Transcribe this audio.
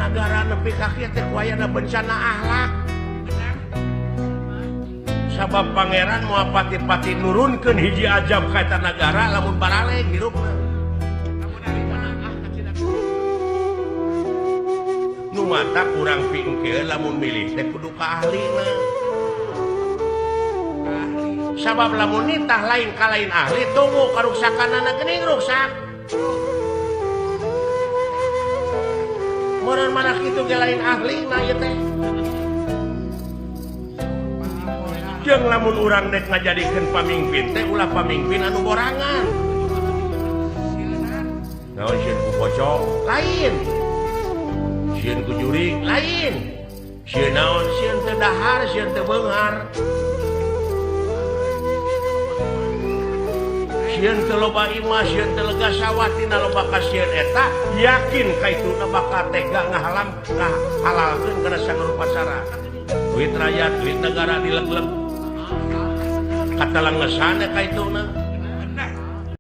negara nepi kaki teh wayana bencana akhlak. Sabab pangeran mau pati-pati nurunkeun hiji ajab ka eta negara lamun baraleg hirupna. Nu mata kurang pingkeun lamun milih teh kudu ka ahlina. Sabab lamun nitah lain ka lain ahli tunggu karuksakanana geuning ruksak. Meureun mana kitu ge lain ahlina ieu teh. Jeung lamun urang dek ngajadikeun pamimpin teh ulah pamimpin anu borangan. Naon sieun ku pocok lain. Sieun ku jurig lain. Sieun naon sieun teu dahar, sieun teu beunghar. Sieun teu loba imah, sieun teu lega sawah tina loba ka sieun eta, yakin kaituna bakal tega ngahalalkeun kana sangarupa cara. Duit rakyat, duit negara dileg-leg. Katalang ngesana kaituna